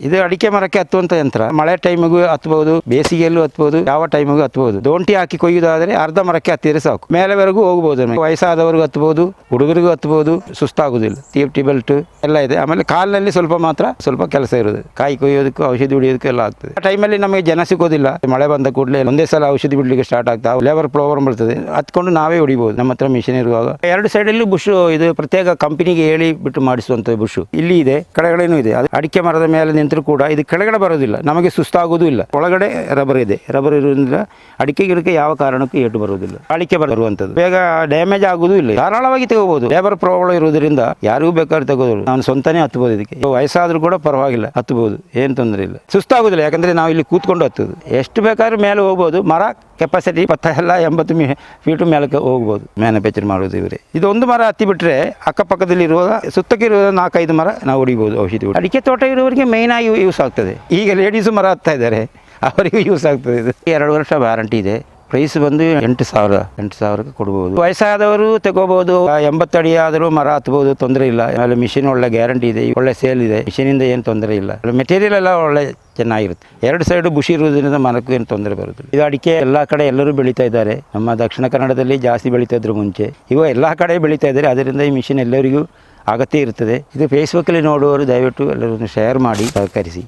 ಇದು ಅಡಿಕೆ ಮರಕ್ಕೆ ಹತ್ತುವಂಥ ಯಂತ್ರ. ಮಳೆ ಟೈಮಿಗೂ ಹತ್ಬೋದು, ಬೇಸಿಗೆಯಲ್ಲೂ ಹತ್ಬೋದು, ಯಾವ ಟೈಮಿಗೂ ಹತ್ಬೋದು. ದೋಂಟಿ ಹಾಕಿ ಕೊಯ್ಯುವುದಾದರೆ ಅರ್ಧ ಮರಕ್ಕೆ ಹತ್ತಿದ್ರೆ ಸಾಕು, ಮೇಲೆವರೆಗೂ ಹೋಗ್ಬೋದು. ವಯಸ್ಸಾದವರಿಗೂ ಹತ್ಬೋದು, ಹುಡುಗರಿಗೂ ಹತ್ಬೋದು, ಸುಸ್ತಾಗುದಿಲ್ಲ. ಸೇಫ್ಟಿ ಬೆಲ್ಟ್ ಎಲ್ಲ ಇದೆ. ಆಮೇಲೆ ಕಾಲಿನಲ್ಲಿ ಸ್ವಲ್ಪ ಕೆಲಸ ಇರೋದು, ಕಾಯಿ ಕೊಯ್ಯೋದಕ್ಕೂ ಔಷಧಿ ಹೊಡಿಯೋದಕ್ಕೂ ಎಲ್ಲ ಆಗ್ತದೆ. ಆ ಟೈಮಲ್ಲಿ ನಮಗೆ ಜನ ಸಿಗೋದಿಲ್ಲ. ಮಳೆ ಬಂದ ಕೂಡಲೇ ಒಂದೇ ಸಲ ಔಷಧಿ ಬಿಡ್ಲಿಕ್ಕೆ ಸ್ಟಾರ್ಟ್ ಆಗ್ತಾವೆ. ಲೇಬರ್ ಪ್ರಾಬ್ಲಮ್ ಬರ್ತದೆ, ಹತ್ಕೊಂಡು ನಾವೇ ಹೊಡಿಬೋದು ನಮ್ಮ ಹತ್ರ ಮಿಷಿನ್ ಇರುವಾಗ. ಎರಡು ಸೈಡಲ್ಲಿ ಬುಷ್, ಇದು ಪ್ರತ್ಯೇಕ ಕಂಪನಿಗೆ ಹೇಳಿ ಬಿಟ್ಟು ಮಾಡಿಸುವಂಥ ಬುಷ್ ಇಲ್ಲಿ ಇದೆ, ಕೆಳಗಡೆನೂ ಇದೆ. ಅದು ಅಡಿಕೆ ಮರದ ಮೇಲೆ ನಿಂತರೂ ಕೂಡ ಇದು ಕೆಳಗಡೆ ಬರೋದಿಲ್ಲ, ನಮಗೆ ಸುಸ್ತಾಗೋದು ಇಲ್ಲ. ಒಳಗಡೆ ರಬ್ಬರ್ ಇದೆ. ರಬ್ಬರ್ ಇರೋದ್ರಿಂದ ಅಡಿಕೆ ಗಿಡಕ್ಕೆ ಯಾವ ಕಾರಣಕ್ಕೂ ಏಟು ಬರುವುದಿಲ್ಲ. ಅಡಿಕೆ ಬರುವಂಥದ್ದು ಬೇಗ ಡ್ಯಾಮೇಜ್ ಆಗೋದು ಇಲ್ಲ. ಧಾರಾಳವಾಗಿ ತಗೋಬಹುದು. ಲೇಬರ್ ಪ್ರಾಬ್ಲಮ್ ಇರೋದ್ರಿಂದ ಯಾರಿಗೂ ಬೇಕಾದ್ರೆ ತಗೋದು. ನಾನು ಸ್ವಂತನೇ ಹತ್ಬೋದು. ಇದಕ್ಕೆ ವಯಸ್ಸಾದ್ರೂ ಕೂಡ ಪರವಾಗಿಲ್ಲ, ಹತ್ಬೋದು, ಏನು ತೊಂದರೆ ಇಲ್ಲ. ಸುಸ್ತಾಗೋದಿಲ್ಲ, ಯಾಕಂದ್ರೆ ನಾವು ಇಲ್ಲಿ ಕೂತ್ಕೊಂಡು ಹತ್ತೋದು. ಎಷ್ಟು ಬೇಕಾದ್ರೂ ಮೇಲೆ ಹೋಗ್ಬೋದು. ಮರ ಕೆಪಾಸಿಟಿ 80 ಫೀಟು ಮೇಲಕ್ಕೆ ಹೋಗ್ಬೋದು. ಮ್ಯಾನುಫ್ಯಾಕ್ಚರ್ ಮಾಡೋದು ಇವರೇ. ಇದು ಒಂದು ಮರ ಹತ್ತಿ ಬಿಟ್ಟರೆ ಅಕ್ಕಪಕ್ಕದಲ್ಲಿ ಇರುವ ಸುತ್ತಕ್ಕೆ ಇರುವ 4-5 ಮರ ನಾವು ಹೊಡಿಬೋದು ಔಷಧಿ. ಅಡಿಕೆ ತೋಟ ಇರೋರಿಗೆ ಮೇಯ್ನ್ ಆಗಿ ಯೂಸ್ ಆಗ್ತದೆ. ಈಗ ಲೇಡೀಸು ಮರ ಹತ್ತಾ ಇದ್ದಾರೆ, ಅವರಿಗೂ ಯೂಸ್ ಆಗ್ತದೆ. ಇದು 2 ವರ್ಷ ವ್ಯಾರಂಟಿ ಇದೆ. ಪ್ರೈಸ್ ಬಂದು 8,000 ಕೊಡ್ಬೋದು. ವಯಸ್ಸಾದವರು ತಗೋಬಹುದು. 80 ಅಡಿ ಆದರೂ ಮರ ಹತ್ಬೋದು, ತೊಂದರೆ ಇಲ್ಲ. ಆಮೇಲೆ ಮಿಷಿನ್ ಒಳ್ಳೆ ಗ್ಯಾರಂಟಿ ಇದೆ, ಒಳ್ಳೆ ಸೇಲ್ ಇದೆ. ಮಿಷಿನಿಂದ ಏನು ತೊಂದರೆ ಇಲ್ಲ. ಮೆಟೀರಿಯಲ್ ಎಲ್ಲ ಒಳ್ಳೆ ಚೆನ್ನಾಗಿರುತ್ತೆ. 2 ಸೈಡು ಬುಷಿ ಇರುವುದರಿಂದ ಮರಕ್ಕೂ ಏನು ತೊಂದರೆ ಬರುತ್ತಿಲ್ಲ. ಇದು ಅಡಿಕೆ ಎಲ್ಲ ಕಡೆ ಎಲ್ಲರೂ ಬೆಳೀತಾ ಇದ್ದಾರೆ. ನಮ್ಮ ದಕ್ಷಿಣ ಕನ್ನಡದಲ್ಲಿ ಜಾಸ್ತಿ ಬೆಳೀತಾ ಇದ್ರು ಮುಂಚೆ, ಇವಾಗ ಎಲ್ಲ ಕಡೆ ಬೆಳೀತಾ ಇದ್ದಾರೆ. ಅದರಿಂದ ಈ ಮಿಷಿನ್ ಎಲ್ಲರಿಗೂ ಅಗತ್ಯ ಇರ್ತದೆ. ಇದು ಫೇಸ್ಬುಕ್ಕಲ್ಲಿ ನೋಡುವವರು ದಯವಿಟ್ಟು ಎಲ್ಲರೂ ಶೇರ್ ಮಾಡಿ ಸಹಕರಿಸಿ.